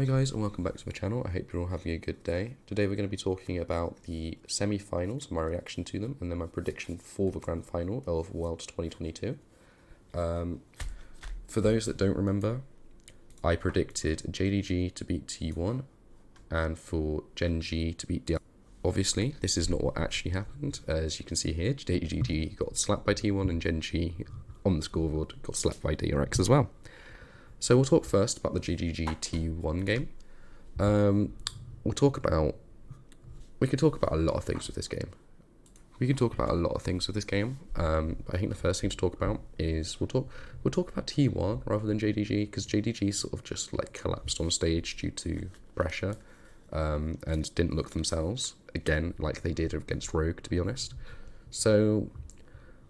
Hi guys and welcome back to my channel. I hope you're all having a good day. Today we're going to be talking about the semi-finals, my reaction to them, and then my prediction for the grand final of Worlds 2022. For those that don't remember, I predicted JDG to beat T1 and for Gen G to beat DRX. Obviously, this is not what actually happened. As you can see here, JDG got slapped by T1 and Gen G on the scoreboard got slapped by DRX as well. So we'll talk first about the GGG T1 game. We could talk about a lot of things with this game. I think the first thing to talk about is we'll talk about T1 rather than JDG, because JDG sort of just like collapsed on stage due to pressure, and didn't look themselves again like they did against Rogue, to be honest. So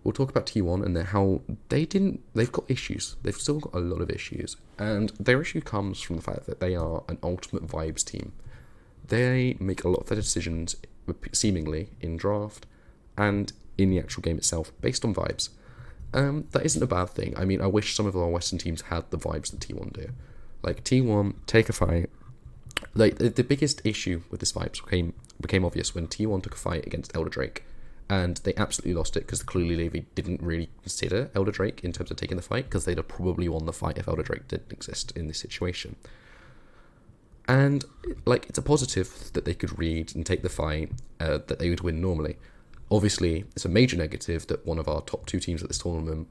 we'll talk about T1 and how they've got issues. They've still got a lot of issues. And their issue comes from the fact that they are an ultimate vibes team. They make a lot of their decisions, seemingly, in draft and in the actual game itself, based on vibes. That isn't a bad thing. I mean, I wish some of our Western teams had the vibes that T1 do. Like, T1, take a fight. Like, the biggest issue with this vibes became obvious when T1 took a fight against Elder Drake. And they absolutely lost it because clearly they didn't really consider Elder Drake in terms of taking the fight, because they'd have probably won the fight if Elder Drake didn't exist in this situation. And like, it's a positive that they could read and take the fight, that they would win normally. Obviously, it's a major negative that one of our top two teams at this tournament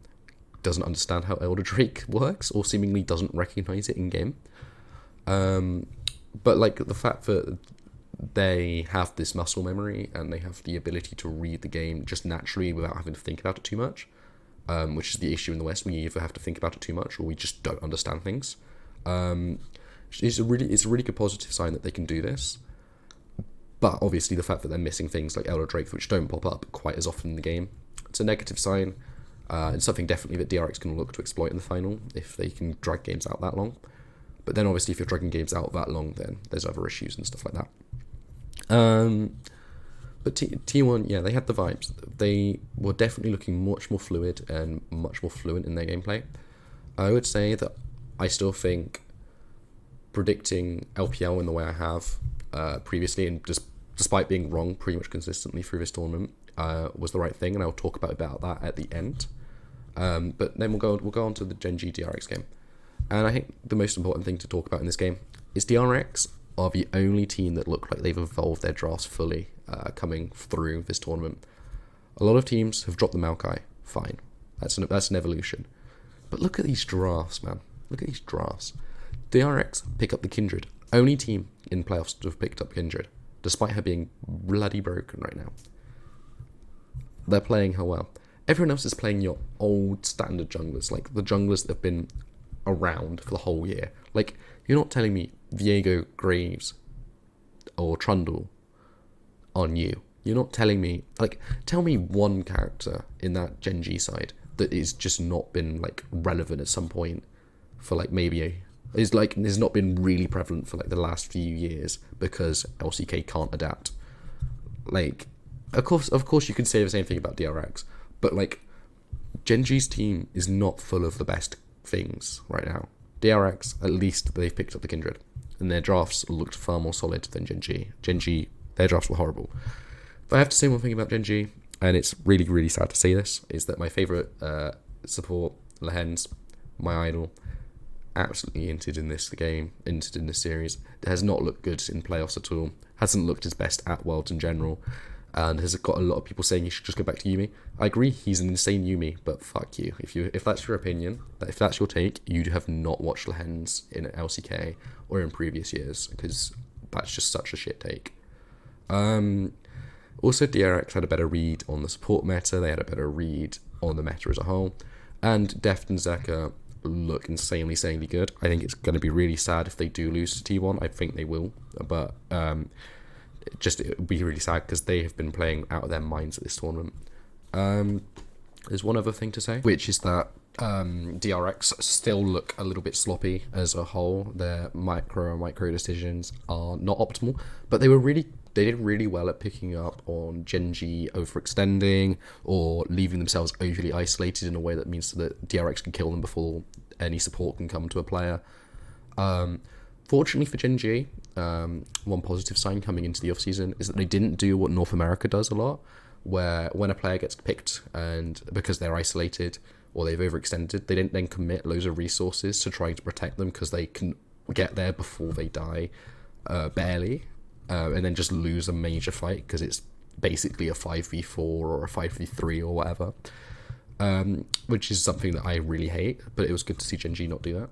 doesn't understand how Elder Drake works, or seemingly doesn't recognize it in game. But like, the fact that they have this muscle memory and they have the ability to read the game just naturally without having to think about it too much, which is the issue in the West. We either have to think about it too much or we just don't understand things. It's a really good positive sign that they can do this. But obviously the fact that they're missing things like Elder Drake, which don't pop up quite as often in the game, it's a negative sign. It's something definitely that DRX can look to exploit in the final if they can drag games out that long. But then obviously if you're dragging games out that long, then there's other issues and stuff like that. But T1, yeah, they had the vibes. They were definitely looking much more fluid and much more fluent in their gameplay. I would say that I still think predicting LPL in the way I have previously, and just despite being wrong pretty much consistently through this tournament, was the right thing, and I'll talk about that at the end. But then we'll go on to the Gen G DRX game, and I think the most important thing to talk about in this game is DRX are the only team that look like they've evolved their drafts fully coming through this tournament. A lot of teams have dropped the Maokai, fine. That's an evolution. But look at these drafts, man. Look at these drafts. DRX pick up the Kindred. Only team in playoffs to have picked up Kindred, despite her being bloody broken right now. They're playing her well. Everyone else is playing your old standard junglers, like the junglers that have been around for the whole year. Like, you're not telling me Viego, Graves, or Trundle are new. You're not telling me, like, tell me one character in that Gen G side that is just not been, like, relevant at some point for, like, has not been really prevalent for, like, the last few years because LCK can't adapt. Like, of course you can say the same thing about DRX, but, like, Gen G's team is not full of the best things right now. DRX, at least they've picked up the Kindred, and their drafts looked far more solid than Gen G. Gen G, their drafts were horrible. But I have to say one thing about Gen G, and it's really, really sad to say this, is that my favourite support, Lehens, my idol, absolutely entered in this series. It has not looked good in playoffs at all. Hasn't looked his best at Worlds in general, and has got a lot of people saying he should just go back to Yuumi. I agree, he's an insane Yuumi, but fuck you. If that's your opinion, if that's your take, you have not watched Lehens in LCK or in previous years, because that's just such a shit take. Also, DRX had a better read on the support meta. They had a better read on the meta as a whole, and Deft and Zeka look insanely good. I think it's going to be really sad if they do lose to T1. I think they will, but it would be really sad because they have been playing out of their minds at this tournament. There's one other thing to say, which is that DRX still look a little bit sloppy as a whole. Their micro decisions are not optimal, but they did really well at picking up on Gen G overextending or leaving themselves overly isolated in a way that means that DRX can kill them before any support can come to a player. Fortunately for Gen G, one positive sign coming into the offseason is that they didn't do what North America does a lot, where when a player gets picked and because they're isolated or they've overextended, they didn't then commit loads of resources to trying to protect them because they can get there before they die, barely, and then just lose a major fight because it's basically a 5v4 or a 5v3 or whatever, which is something that I really hate, but it was good to see Gen G not do that.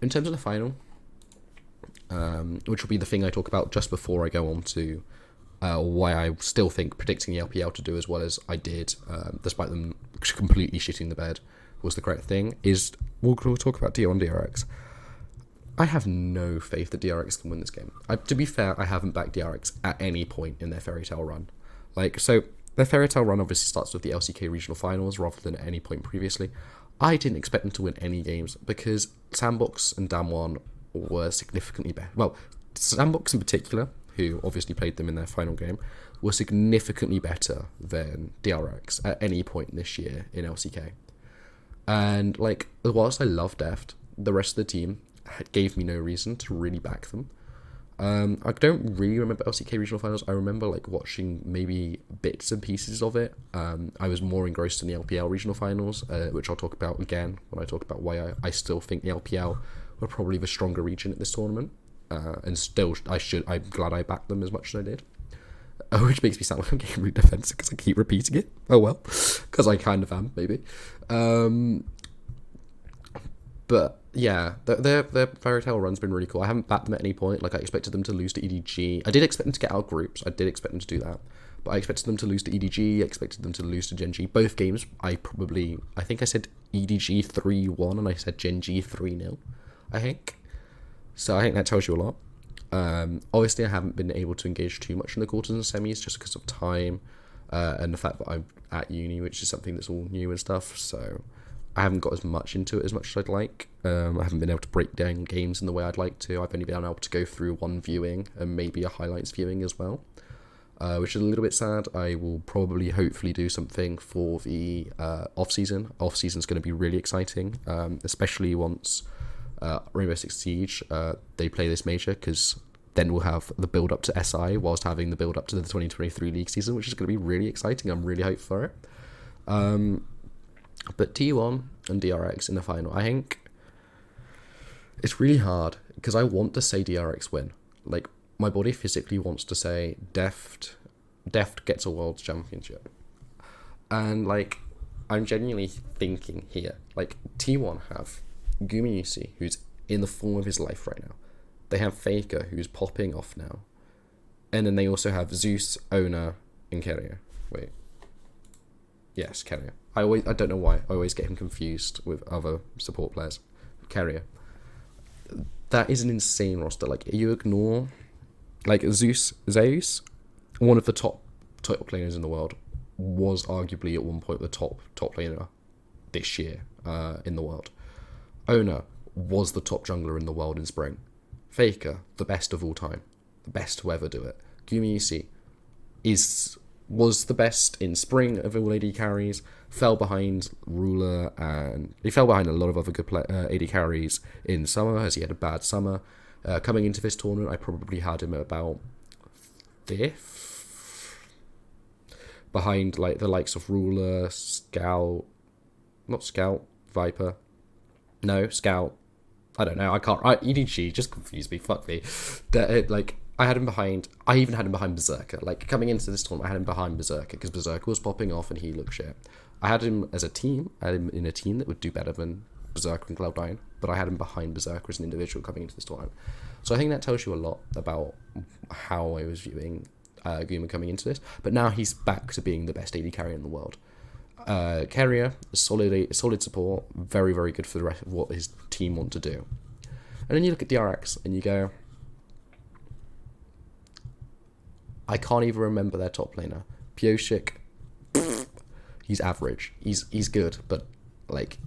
In terms of the final, which will be the thing I talk about just before I go on to why I still think predicting the LPL to do as well as I did, despite them completely shitting the bed, was the correct thing, is we'll talk about T1 DRX. I have no faith that DRX can win this game. To be fair, I haven't backed DRX at any point in their Fairy Tail run. So their Fairy Tail run obviously starts with the LCK regional finals rather than at any point previously. I didn't expect them to win any games because Sandbox and Damwon were significantly better. Well, Sandbox in particular, who obviously played them in their final game, were significantly better than DRX at any point this year in LCK. And whilst I love Deft, the rest of the team gave me no reason to really back them. I don't really remember LCK regional finals. I remember watching maybe bits and pieces of it. I was more engrossed in the LPL regional finals, which I'll talk about again when I talk about why I still think the LPL were probably the stronger region at this tournament. And still, I'm glad I backed them as much as I did. Which makes me sound like I'm getting really defensive because I keep repeating it. Oh well, because I kind of am, maybe. But yeah, their Fairy Tail run's been really cool. I haven't backed them at any point. I expected them to lose to EDG. I did expect them to get out of groups. I did expect them to do that. But I expected them to lose to EDG. I expected them to lose to Gen G. Both games, I think I said EDG 3-1 and I said Gen G 3-0, I think. So I think that tells you a lot. Obviously, I haven't been able to engage too much in the quarters and semis just because of time and the fact that I'm at uni, which is something that's all new and stuff. So I haven't got as much into it as much as I'd like. I haven't been able to break down games in the way I'd like to. I've only been able to go through one viewing and maybe a highlights viewing as well, which is a little bit sad. I will probably hopefully do something for the off-season. Off-season's going to be really exciting, especially once Rainbow Six Siege, they play this major, because then we'll have the build-up to SI whilst having the build-up to the 2023 league season, which is going to be really exciting. I'm really hyped for it. But T1 and DRX in the final, I think it's really hard because I want to say DRX win. My body physically wants to say Deft gets a world championship. And I'm genuinely thinking here, T1 have Gumayusi, who's in the form of his life right now. They have Faker, who's popping off now. And then they also have Zeus, Ona, and Keria. Wait. Yes, Keria. I don't know why. I always get him confused with other support players. Keria. That is an insane roster. You ignore... Zeus, one of the top laners in the world, was arguably at one point the top laner this year in the world. Ona was the top jungler in the world in spring. Faker, the best of all time. The best to ever do it. Gumayusi was the best in spring of all AD carries, fell behind Ruler, and he fell behind a lot of other good AD carries in summer, as he had a bad summer. Coming into this tournament, I probably had him at about 5th, behind the likes of Ruler, Viper. No, Scout. I don't know. I can't. EDG just confused me. Fuck me. I had him behind. I even had him behind Berserker. Coming into this tournament, I had him behind Berserker because Berserker was popping off and he looked shit. I had him as a team. I had him in a team that would do better than Berserker and Cloud9, but I had him behind Berserker as an individual coming into this tournament. So I think that tells you a lot about how I was viewing Guma coming into this. But now he's back to being the best AD carry in the world. Keria, solid support, very, very good for the rest of what his team want to do. And then you look at DRX and you go, I can't even remember their top laner. Pioshik, he's average. He's good, but he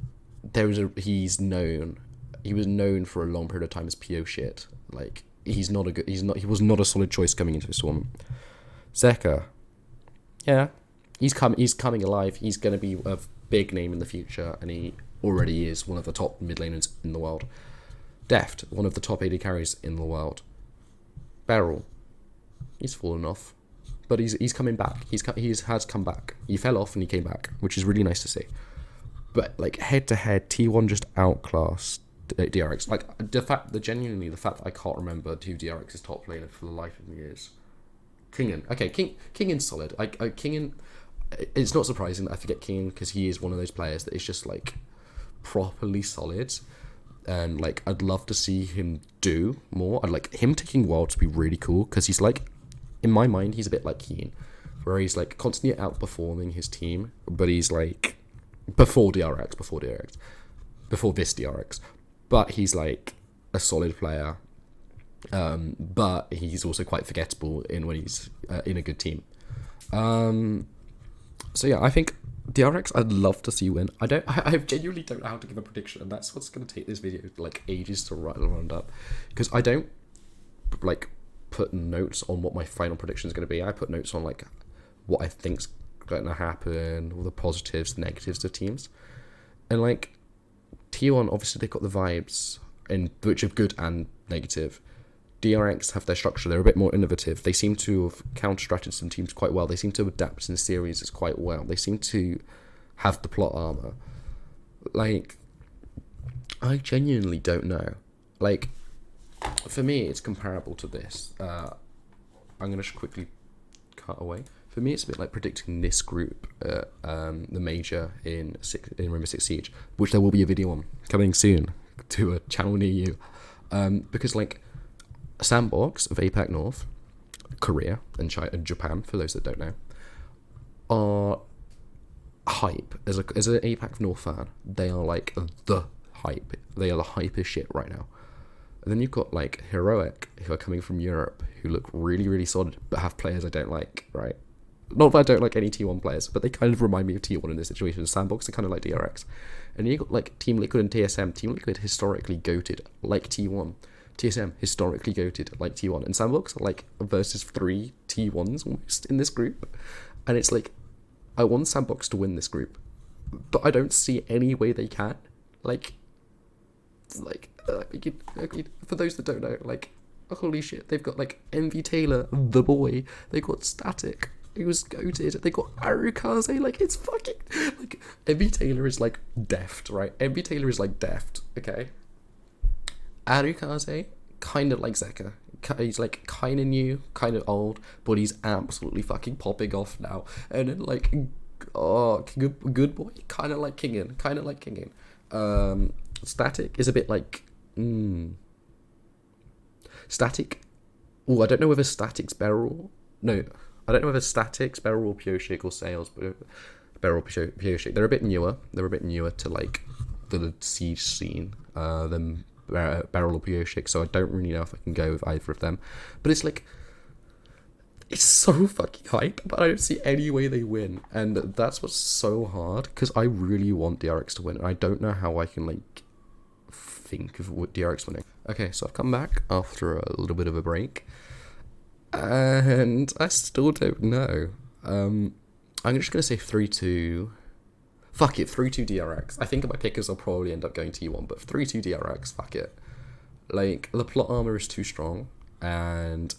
was known for a long period of time as Pioshit. He was not a solid choice coming into this tournament. Zeka, yeah. He's coming alive. He's going to be a big name in the future, and he already is one of the top mid laners in the world. Deft, one of the top AD carries in the world. Beryl, he's fallen off, but he's coming back. He has come back. He fell off and he came back, which is really nice to see. But like head to head, T1 just outclassed DRX. Like the fact that I can't remember who DRX's top laner for the life of me is Kingen. Okay, Kingen's solid. Kingen. It's not surprising that I forget Kingen because he is one of those players that is just like properly solid, and like I'd love to see him do more. I'd like him taking Wild to be really cool because he's like, in my mind, he's a bit like Keen, where he's like constantly outperforming his team, but he's like before this DRX, but he's like a solid player, but he's also quite forgettable when he's in a good team. So yeah, I think DRX, I'd love to see win. I genuinely don't know how to give a prediction, and that's what's going to take this video like ages to round up, because I don't like put notes on what my final prediction is going to be. I put notes on like what I think's going to happen, all the positives, negatives of teams, and like T1, obviously they've got the vibes, and which are good and negative. DRX have their structure, they're a bit more innovative. They seem to have counter-stratted some teams quite well. They seem to adapt in series quite well. They seem to have the plot armor. Like, I genuinely don't know. Like, for me, it's comparable to this. I'm going to just quickly cut away. For me, it's a bit like predicting this group, the major in Rainbow Six Siege, which there will be a video on coming soon to a channel near you. Because, like, Sandbox of APAC North, Korea, and Japan, for those that don't know, are hype. As an APAC North fan, they are like the hype. They are the hypest shit right now. And then you've got like Heroic, who are coming from Europe, who look really, really solid, but have players I don't like, right? Not that I don't like any T1 players, but they kind of remind me of T1 in this situation. Sandbox are kind of like DRX. And you got like Team Liquid and TSM. Team Liquid historically goated like T1. TSM historically goated like T1, and Sandbox are like versus 3 T1s almost in this group, and it's like I want Sandbox to win this group, but I don't see any way they can. For those that don't know, like, holy shit, they've got like MV Taylor, the boy. They got Static, who was goated. They got Arukaze. Like, it's fucking like MV Taylor is like deft, right? MV Taylor is like deft, okay. Arukaze, kind of like Zeka. He's like kind of new, kind of old, but he's absolutely fucking popping off now. And then like, good boy, kind of like Kingen. Static is a bit like, Static. Oh, I don't know whether Static's Beryl. No, I don't know whether Static's Beryl or Pioshik or Sales, but Beryl, Pioshik. They're a bit newer. They're a bit newer to like the siege scene than Beryl or Pioshik, so I don't really know if I can go with either of them. But it's like, it's so fucking hype, but I don't see any way they win, and that's what's so hard, because I really want DRX to win, and I don't know how I can like think of what DRX winning. Okay, so I've come back after a little bit of a break, and I still don't know. I'm just gonna say 3-2. Fuck it, 3-2 DRX. I think my pickers will probably end up going T1, but 3-2 DRX, fuck it. Like, the plot armor is too strong, and,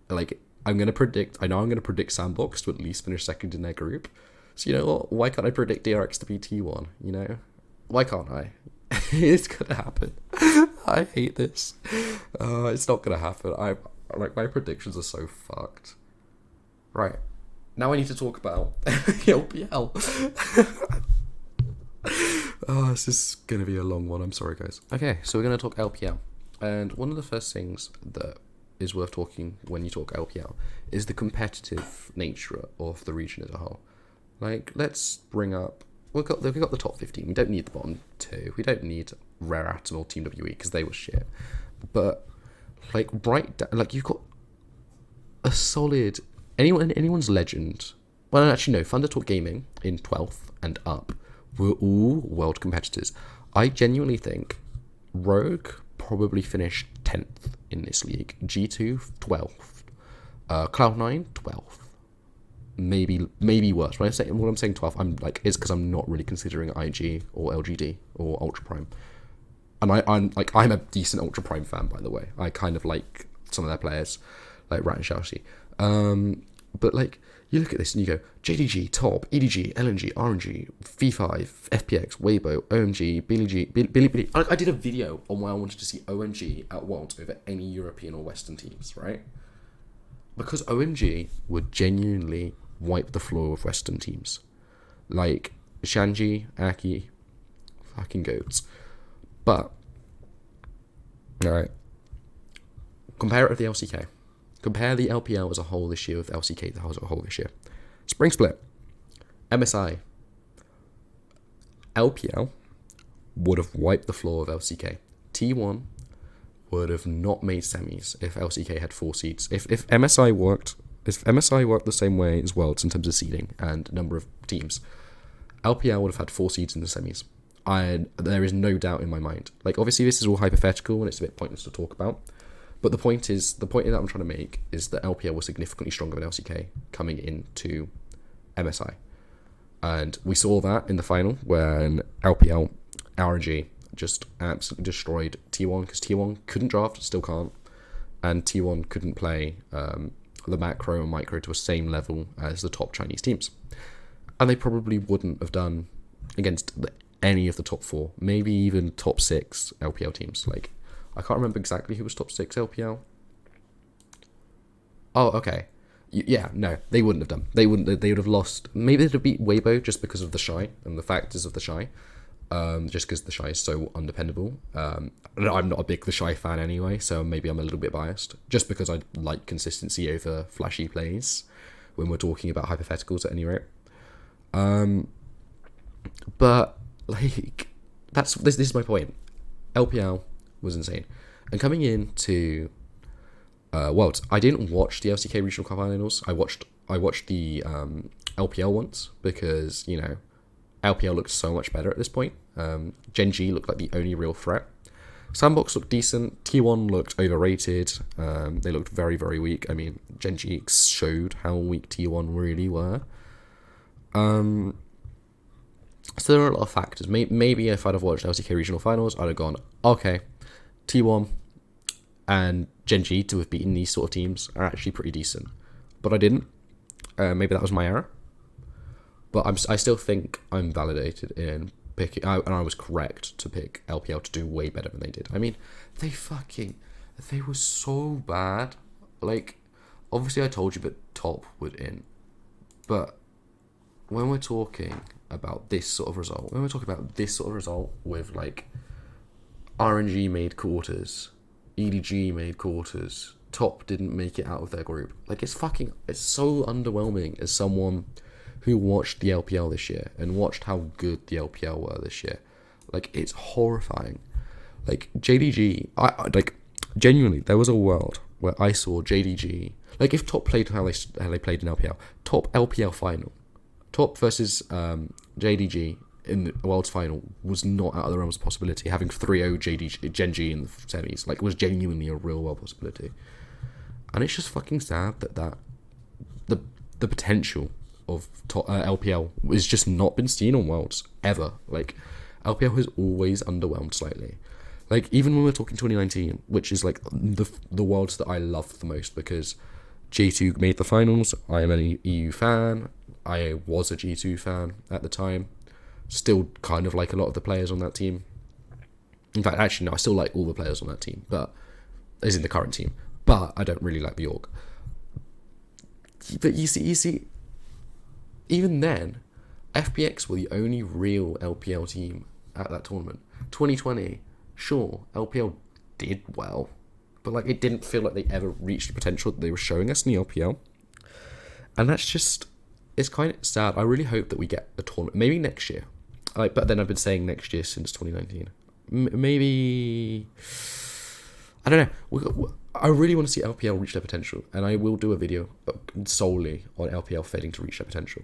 like, I know I'm going to predict Sandbox to at least finish second in their group. So, you know what? Why can't I predict DRX to be T1, you know? Why can't I? It's gonna happen. I hate this. It's not gonna happen. My predictions are so fucked. Right. Now I need to talk about LPL. This is going to be a long one. I'm sorry, guys. Okay, so we're going to talk LPL. And one of the first things that is worth talking when you talk LPL is the competitive nature of the region as a whole. Like, let's bring up... We've got the top 15. We don't need the bottom 2. We don't need Rare Atom or Team WE because they were shit. But, like, you've got a solid... Anyone's legend. Well, actually, no. Thunder Talk Gaming in 12th and up were all world competitors. I genuinely think Rogue probably finished 10th in this league. G2 12th. Cloud9 12th. Maybe worse. When I'm saying 12th, I'm like, it's because I'm not really considering IG or LGD or Ultra Prime. And I'm a decent Ultra Prime fan, by the way. I kind of like some of their players, like Rat and Chelsea. But like, you look at this and you go, JDG, Top, EDG, LNG, RNG, V5, FPX, Weibo, OMG, Billy. I did a video on why I wanted to see OMG at Worlds over any European or Western teams, right? Because OMG would genuinely wipe the floor of Western teams. Like, Shanji, Aki, fucking goats. But, alright, compare it with the LCK. Compare the LPL as a whole this year with LCK as a whole this year. Spring Split, MSI, LPL would have wiped the floor of LCK. T1 would have not made semis if LCK had 4 seeds. If MSI worked the same way as Worlds in terms of seeding and number of teams, LPL would have had 4 seeds in the semis. There is no doubt in my mind. Like, obviously this is all hypothetical and it's a bit pointless to talk about. But the point that I'm trying to make is that LPL was significantly stronger than LCK coming into MSI. And we saw that in the final when LPL, RNG just absolutely destroyed T1 because T1 couldn't draft, still can't. And T1 couldn't play the macro and micro to the same level as the top Chinese teams. And they probably wouldn't have done against any of the top 4, maybe even top 6 LPL teams. Like, I can't remember exactly who was top 6 LPL. Oh, okay. Yeah, no, they wouldn't have done. They would have lost. Maybe they'd have beat Weibo just because of the Shy and the factors of the Shy. Just because the Shy is so undependable. I'm not a big the Shy fan anyway, so maybe I'm a little bit biased. Just because I like consistency over flashy plays when we're talking about hypotheticals at any rate. But like, this is my point. LPL was insane. And coming into Worlds, I didn't watch the LCK Regional Cup Finals. I watched the LPL ones because, you know, LPL looked so much better at this point. Gen G looked like the only real threat. Sandbox looked decent. T1 looked overrated. They looked very, very weak. I mean, Gen G showed how weak T1 really were. So there are a lot of factors. Maybe if I'd have watched LCK Regional Finals, I'd have gone, okay, T1 and Gen G to have beaten these sort of teams are actually pretty decent. But I didn't. Maybe that was my error. But I still think I'm validated in picking, and I was correct to pick LPL to do way better than they did. I mean, they were so bad. Like, obviously I told you that Top would in. But when we're talking about this sort of result, with like RNG made quarters, EDG made quarters, Top didn't make it out of their group. Like, it's so underwhelming as someone who watched the LPL this year and watched how good the LPL were this year. Like, it's horrifying. Like, JDG, I like, genuinely, there was a world where I saw JDG, like, if Top played how they played in LPL, Top LPL final, Top versus JDG in the World's final was not out of the realms of possibility. Having 3-0 Gen G in the semis, like, was genuinely a real world possibility. And it's just fucking sad that the potential of LPL has just not been seen on Worlds ever. Like, LPL has always underwhelmed slightly. Like, even when we're talking 2019, which is like the Worlds that I loved the most because G2 made the finals. I am an EU fan. I was a G2 fan at the time. Still kind of like a lot of the players on that team. In fact, actually, no, I still like all the players on that team, but as in the current team. But I don't really like the org. But you see, even then, FPX were the only real LPL team at that tournament. 2020, sure, LPL did well, but like, it didn't feel like they ever reached the potential that they were showing us in the LPL. And that's just, it's kind of sad. I really hope that we get a tournament, maybe next year. Like, but then I've been saying next year since 2019. Maybe, I don't know. I really want to see LPL reach their potential, and I will do a video solely on LPL failing to reach their potential.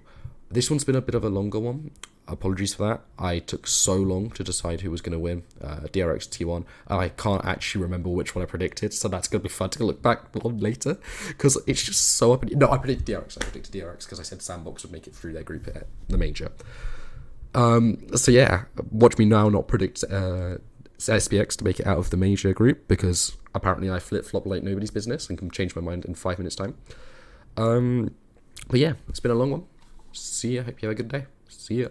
This one's been a bit of a longer one. Apologies for that. I took so long to decide who was going to win. DRX T1. And I can't actually remember which one I predicted, so that's going to be fun to look back on later, because it's just so up. No, I predicted DRX. I predicted DRX because I said Sandbox would make it through their group at the major. So yeah, watch me now not predict SPX to make it out of the major group, because apparently I flip-flop like nobody's business and can change my mind in 5 minutes time. But yeah, it's been a long one. See ya. Hope you have a good day. See ya.